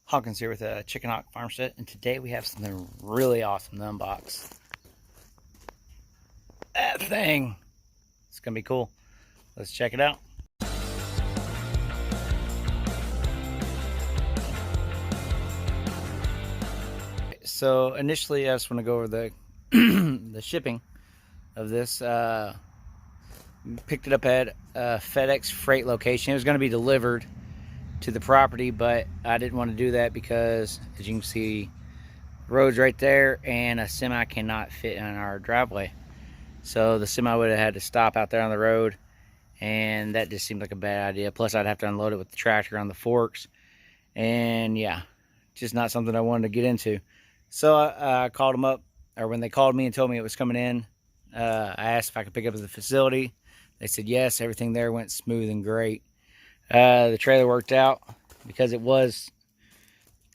Hawkins here with Chickenhawkfarmstead, and today we have something really awesome to unbox. That thing! It's gonna be cool. Let's check it out. So initially I just want to go over the the shipping of this. Picked it up at a FedEx freight location. It was going to be delivered to the property, but I didn't want to do that because, as you can see, the road's right there and a semi cannot fit in our driveway. So the semi would have had to stop out there on the road, and that just seemed like a bad idea. Plus I'd have to unload it with the tractor on the forks, and yeah, just not something I wanted to get into. So I called them up, or when they called me and told me it was coming in, I asked if I could pick up at the facility. They said yes. Everything there went smooth and great. The trailer worked out because it was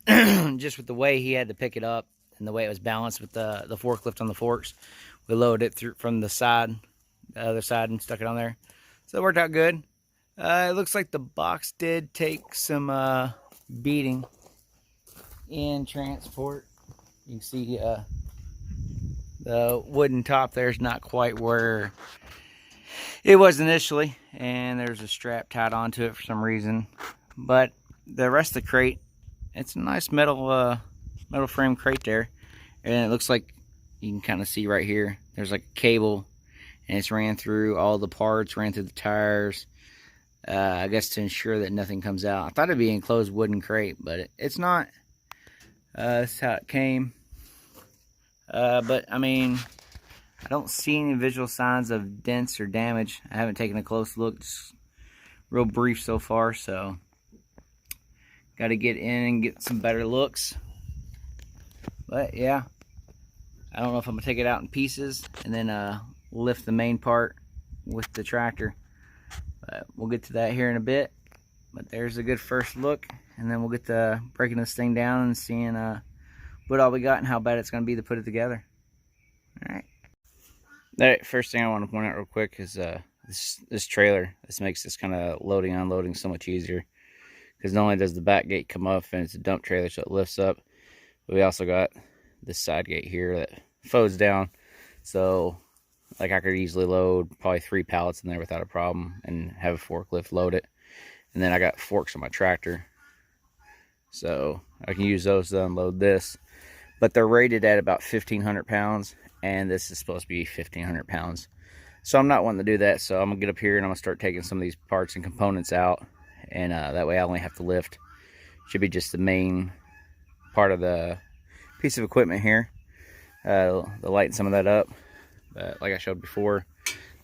just with the way he had to pick it up and the way it was balanced with the forklift on the forks. We loaded it through from the side, the other side, and stuck it on there. So it worked out good. It looks like the box did take some beating in transport. You can see the wooden top there is not quite where it was initially, and there's a strap tied onto it for some reason. But the rest of the crate, it's a nice metal frame crate there, and it looks like you can kind of see right here there's like a cable, and it's ran through all the parts, ran through the tires, I guess to ensure that nothing comes out. I thought it'd be an enclosed wooden crate, but it's not. That's how it came. But I mean, I don't see any visual signs of dents or damage. I haven't taken a close look, just real brief so far, so got to get in and get some better looks. But yeah, I don't know if I'm gonna take it out in pieces and then lift the main part with the tractor, but we'll get to that here in a bit. But there's a good first look, and then we'll get to breaking this thing down and seeing what all we got and how bad it's gonna be to put it together. All right, first thing I want to point out real quick is this trailer. This makes this kind of loading and unloading so much easier, because not only does the back gate come up and it's a dump trailer so it lifts up, but we also got this side gate here that folds down, so like I could easily load probably 3 pallets in there without a problem and have a forklift load it. And then I got forks on my tractor, so I can use those to unload this. But they're rated at about 1,500 pounds, and this is supposed to be 1,500 pounds. So I'm not wanting to do that, so I'm going to get up here and I'm going to start taking some of these parts and components out, and that way I only have to lift. Should be just the main part of the piece of equipment here. They'll lighten some of that up. But like I showed before,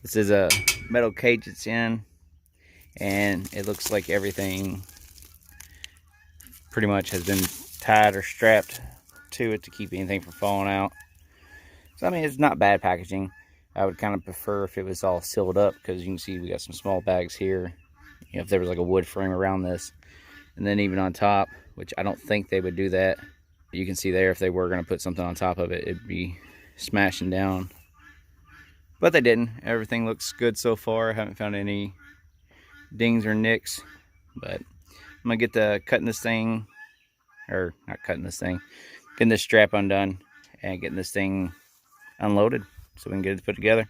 this is a metal cage it's in, and it looks like everything pretty much has been tied or strapped to it to keep anything from falling out. So I mean, it's not bad packaging. I would kind of prefer if it was all sealed up, because you can see we got some small bags here. You know, if there was like a wood frame around this, and then even on top, which I don't think they would do that. You can see there, if they were going to put something on top of it, it'd be smashing down. But they didn't. Everything looks good so far. I haven't found any dings or nicks. But I'm going to get to cutting this thing, or not cutting this thing, getting this strap undone and getting this thing unloaded so we can get it put together.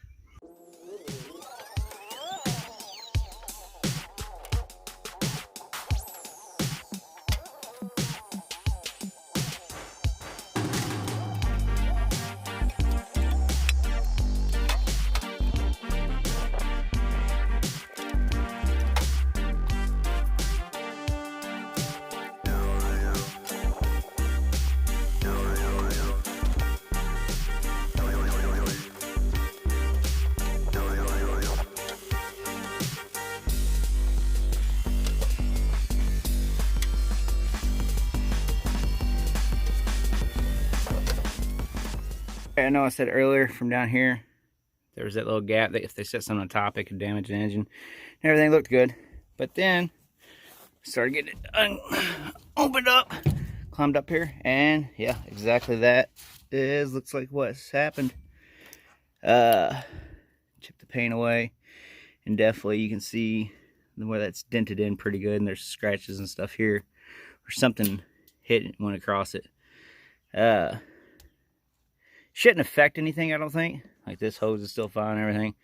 I know I said earlier from down here, there was that little gap that if they set something on top, it could damage the engine. And everything looked good. But then, started getting it opened up, climbed up here, and yeah, exactly that looks like what's happened. Chipped the paint away, and definitely you can see where that's dented in pretty good, and there's scratches and stuff here, or something went across it. Shouldn't affect anything, I don't think. Like, this hose is still fine and everything,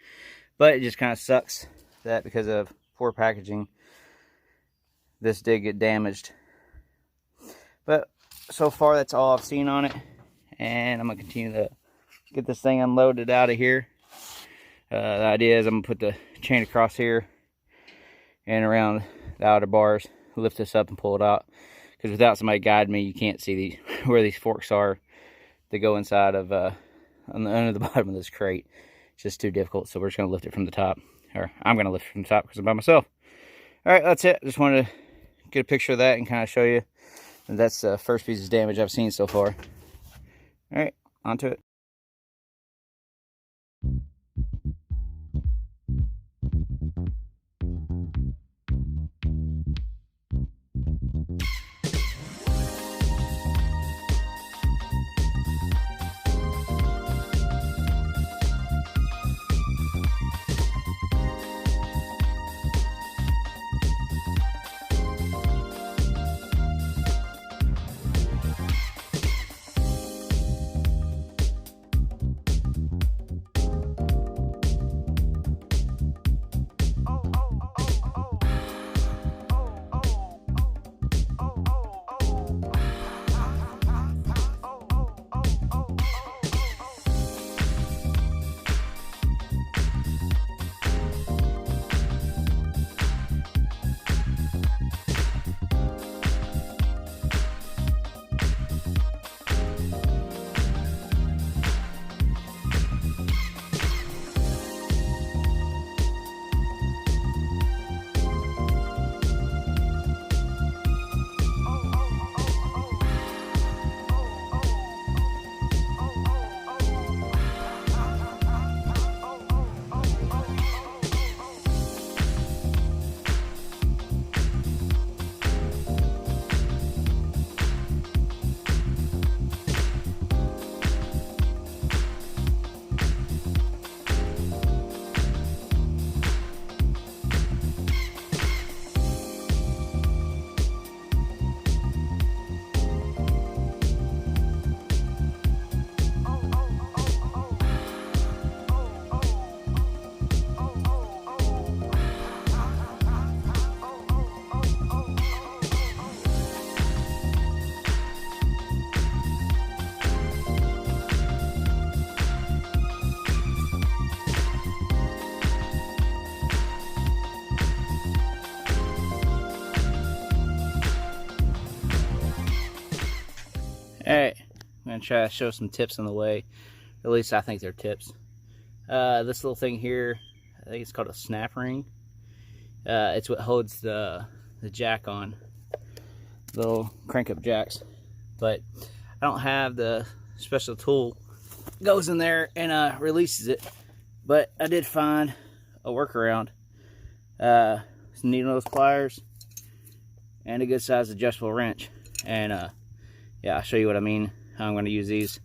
but it just kind of sucks that because of poor packaging, this did get damaged. But so far, that's all I've seen on it, and I'm gonna continue to get this thing unloaded out of here. The idea is I'm gonna put the chain across here and around the outer bars, lift this up and pull it out, because without somebody guiding me, you can't see where these forks are to go inside of under the bottom of this crate. It's just too difficult, so we're just gonna lift it from the top, or I'm gonna lift it from the top because I'm by myself. All right, that's it. Just wanted to get a picture of that and kind of show you that that's the first piece of damage I've seen so far. All right, on to it. Alright, I'm going to try to show some tips on the way. At least I think they're tips. This little thing here, I think it's called a snap ring. It's what holds the jack on. Little crank up jacks. But I don't have the special tool. Goes in there and releases it. But I did find a workaround. Some needle nose pliers and a good size adjustable wrench. And yeah, I'll show you what I mean. I'm going to use these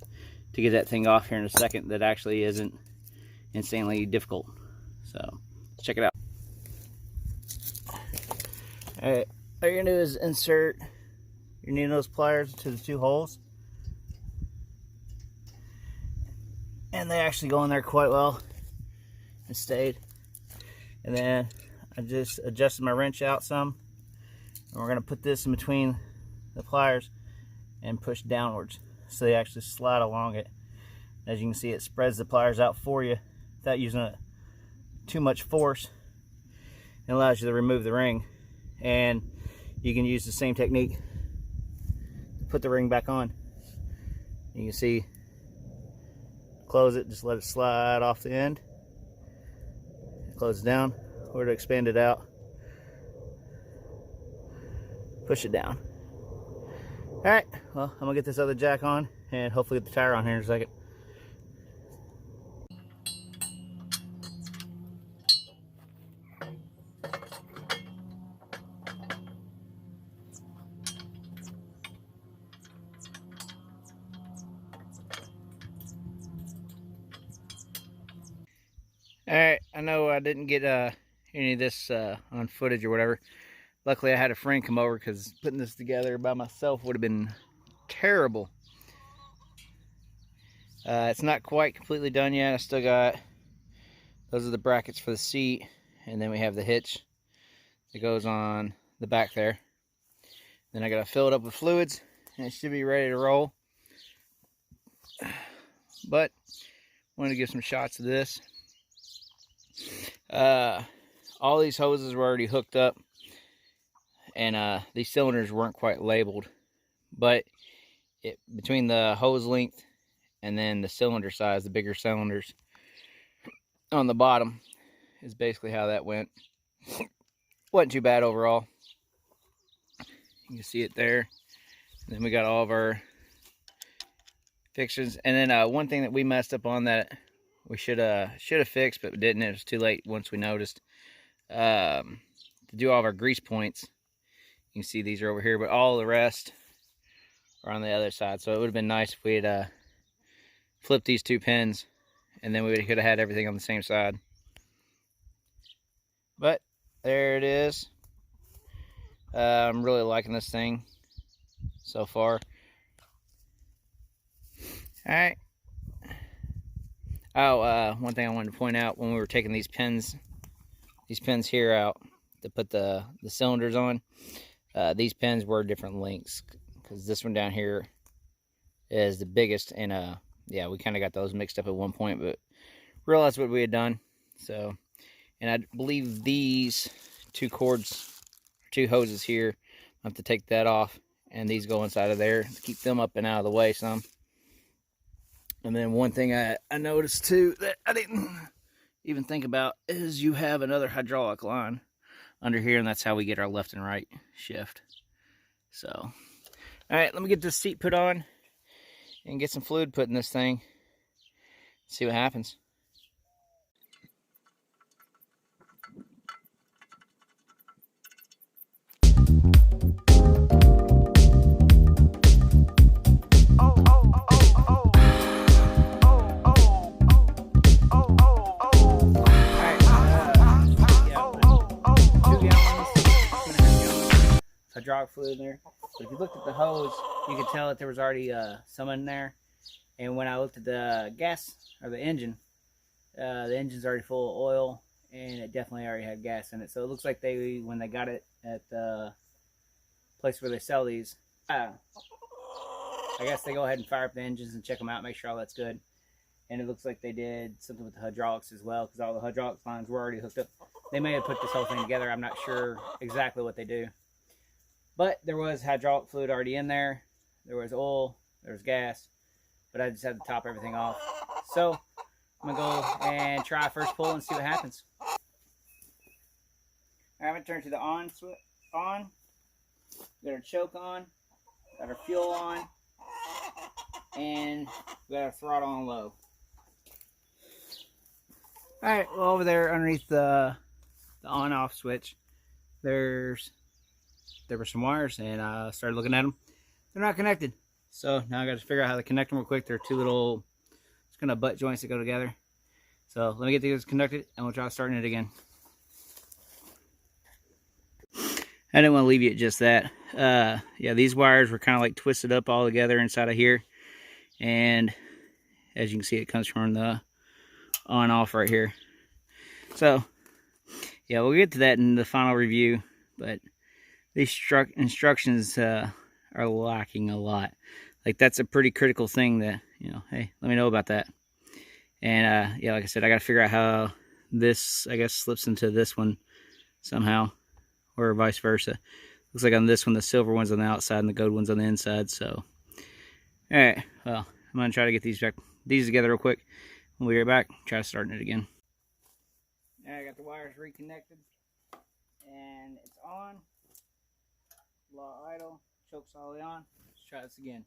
to get that thing off here in a second. That actually isn't insanely difficult. So, let's check it out. Alright, all you're going to do is insert your needle nose pliers to the two holes. And they actually go in there quite well and stayed. And then I just adjusted my wrench out some. And we're going to put this in between the pliers and push downwards so they actually slide along it. As you can see, it spreads the pliers out for you without using too much force, and allows you to remove the ring. And you can use the same technique to put the ring back on. You can see, close it, just let it slide off the end, close it down, or to expand it out, push it down. Alright, well, I'm going to get this other jack on and hopefully get the tire on here in a second. Alright, I know I didn't get any of this on footage or whatever, Luckily I had a friend come over, because putting this together by myself would have been terrible. It's not quite completely done yet. I still got, those are the brackets for the seat, and then we have the hitch that goes on the back there. Then I gotta fill it up with fluids, and it should be ready to roll. But wanted to give some shots of this. All these hoses were already hooked up, and these cylinders weren't quite labeled, but between the hose length and then the cylinder size, the bigger cylinders on the bottom, is basically how that went. Wasn't too bad overall. You can see it there. And then we got all of our fixtures. And then one thing that we messed up on that we should have fixed, but we didn't. It was too late once we noticed. To do all of our grease points, you can see these are over here, but all the rest are on the other side. So it would have been nice if we had flipped these two pins, and then we could have had everything on the same side. But there it is. I'm really liking this thing so far. Alright. Oh, one thing I wanted to point out, when we were taking these pins here out to put the cylinders on, these pins were different lengths, because this one down here is the biggest, and yeah, we kind of got those mixed up at one point, but realized what we had done. So, and I believe these two hoses here, I have to take that off, and these go inside of there to keep them up and out of the way some. And then one thing I noticed too that I didn't even think about is you have another hydraulic line under here, and that's how we get our left and right shift. So, all right, let me get this seat put on and get some fluid put in this thing. See what happens. Hydraulic fluid in there. But if you looked at the hose, you could tell that there was already some in there. And when I looked at the gas, or the engine's already full of oil, and it definitely already had gas in it. So it looks like when they got it at the place where they sell these, I guess they go ahead and fire up the engines and check them out, make sure all that's good. And it looks like they did something with the hydraulics as well, because all the hydraulics lines were already hooked up. They may have put this whole thing together. I'm not sure exactly what they do. But there was hydraulic fluid already in there. There was oil, there was gas, but I just had to top everything off. So I'm gonna go and try first pull and see what happens. All right, I'm gonna turn to the on switch. On. Got our choke on. Got our fuel on. And we got our throttle on low. All right, well, over there underneath the on-off switch, there were some wires, and I started looking at them. They're not connected. So now I got to figure out how to connect them real quick. They're two little, it's kind of butt joints that go together. So let me get these connected, and we'll try starting it again. I didn't want to leave you at just that. Yeah, these wires were kind of like twisted up all together inside of here. And as you can see, it comes from the on-off right here. So yeah, we'll get to that in the final review. But these instructions are lacking a lot. Like, that's a pretty critical thing that, you know, hey, let me know about that. And yeah, like I said, I got to figure out how this, I guess, slips into this one somehow, or vice versa. Looks like on this one, the silver one's on the outside and the gold one's on the inside. So, all right, well, I'm gonna try to get these together real quick. When we get back, try starting it again. Now I got the wires reconnected, and it's on. Law idle, choke solidly on. Let's try this again.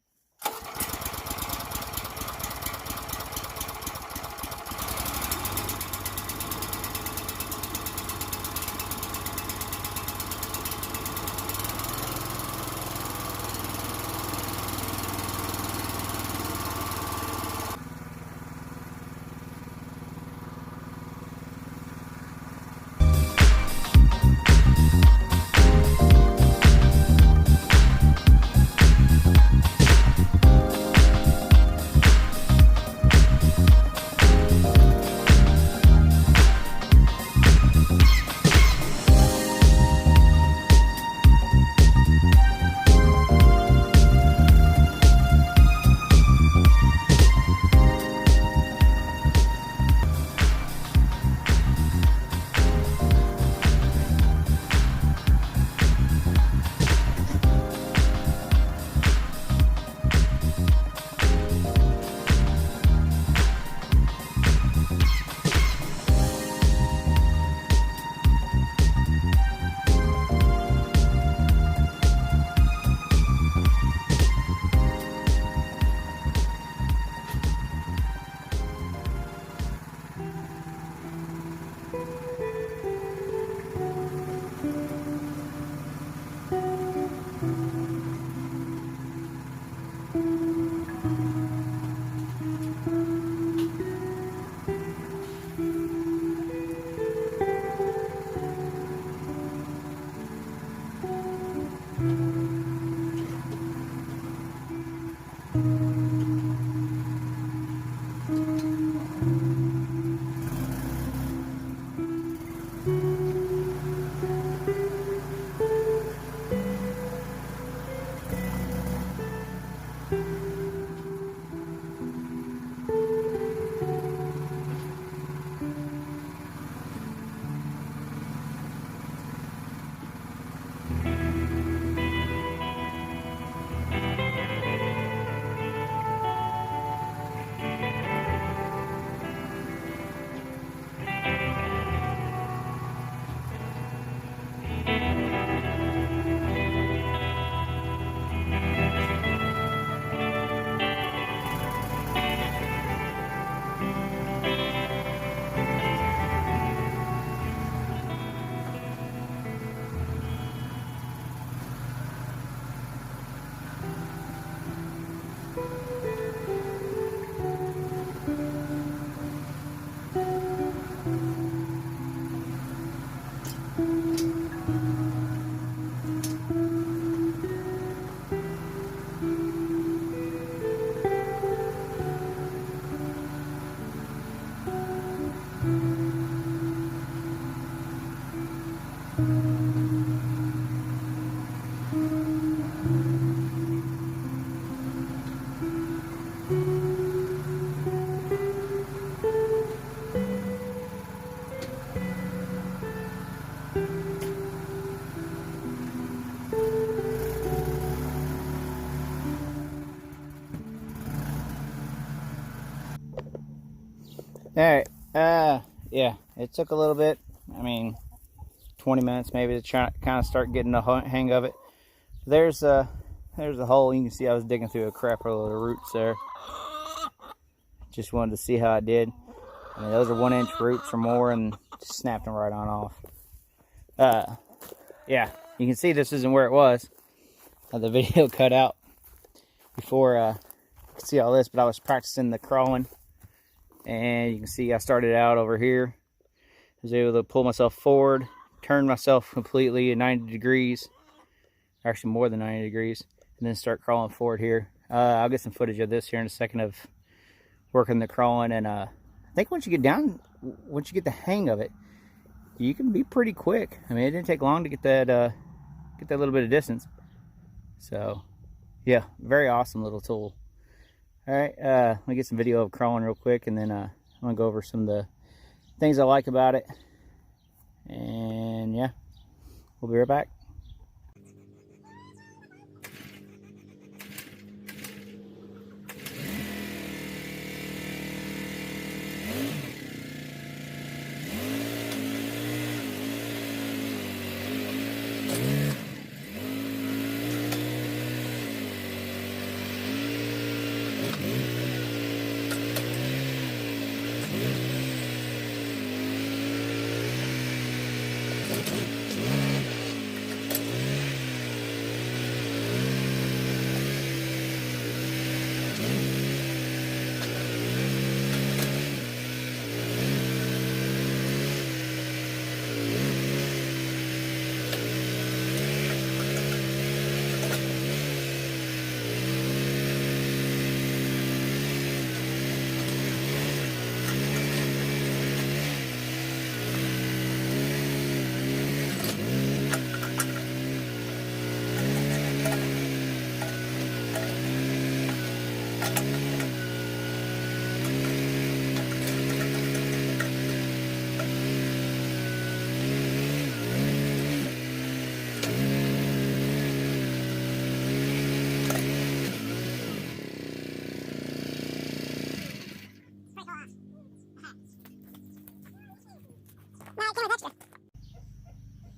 Alright, yeah, it took a little bit. I mean, 20 minutes maybe to try kind of start getting the hang of it. There's a hole. You can see I was digging through a crap load of roots there. Just wanted to see how it did. I mean, those are 1-inch roots or more, and just snapped them right on off. Yeah, you can see this isn't where it was. The video cut out before you could see all this, but I was practicing the crawling, and you can see I started out over here. I was able to pull myself forward, turn myself completely at 90 degrees, actually more than 90 degrees, and then start crawling forward here. I'll get some footage of this here in a second of working the crawling, and I think once you get the hang of it, you can be pretty quick. I mean, it didn't take long to get that little bit of distance. So, yeah, very awesome little tool. All right, let me get some video of crawling real quick, and then I'm gonna go over some of the things I like about it. And yeah, we'll be right back.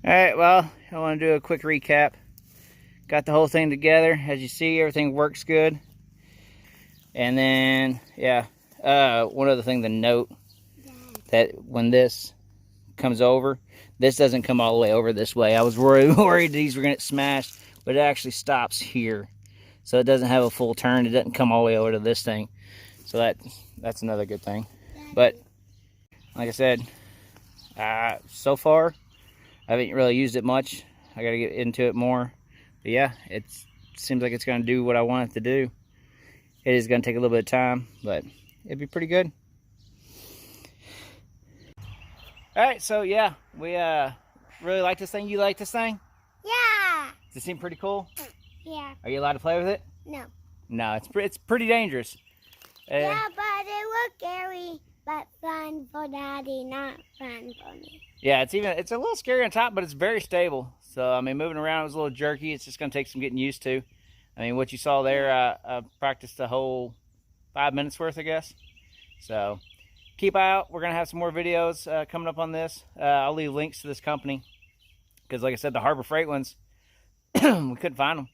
Alright, well, I want to do a quick recap. Got the whole thing together. As you see, everything works good. And then, yeah, one other thing to note, that when this comes over, this doesn't come all the way over this way. I was worried these were going to get smashed, but it actually stops here. So it doesn't have a full turn. It doesn't come all the way over to this thing. So that's another good thing. But, like I said, so far, I haven't really used it much. I got to get into it more. But yeah, it seems like it's going to do what I want it to do. It is going to take a little bit of time, but it'd be pretty good. Alright, so yeah, we really like this thing. You like this thing? Yeah. Does it seem pretty cool? Yeah. Are you allowed to play with it? No. No, it's pretty dangerous. Yeah, but it looks scary, but fun for Daddy, not fun for me. Yeah, it's a little scary on top, but it's very stable. So, I mean, moving around was a little jerky. It's just going to take some getting used to. I mean, what you saw there, I practiced the whole 5 minutes worth, I guess. So, keep out. We're going to have some more videos coming up on this. I'll leave links to this company. Because, like I said, the Harbor Freight ones, we couldn't find them.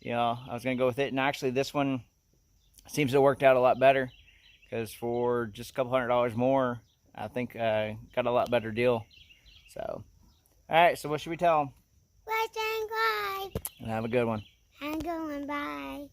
You know, I was going to go with it. And actually, this one seems to have worked out a lot better. Because for just a couple $100 more, I think got a lot better deal. So, all right. So what should we tell them? Let's and And have a good one. I'm going bye.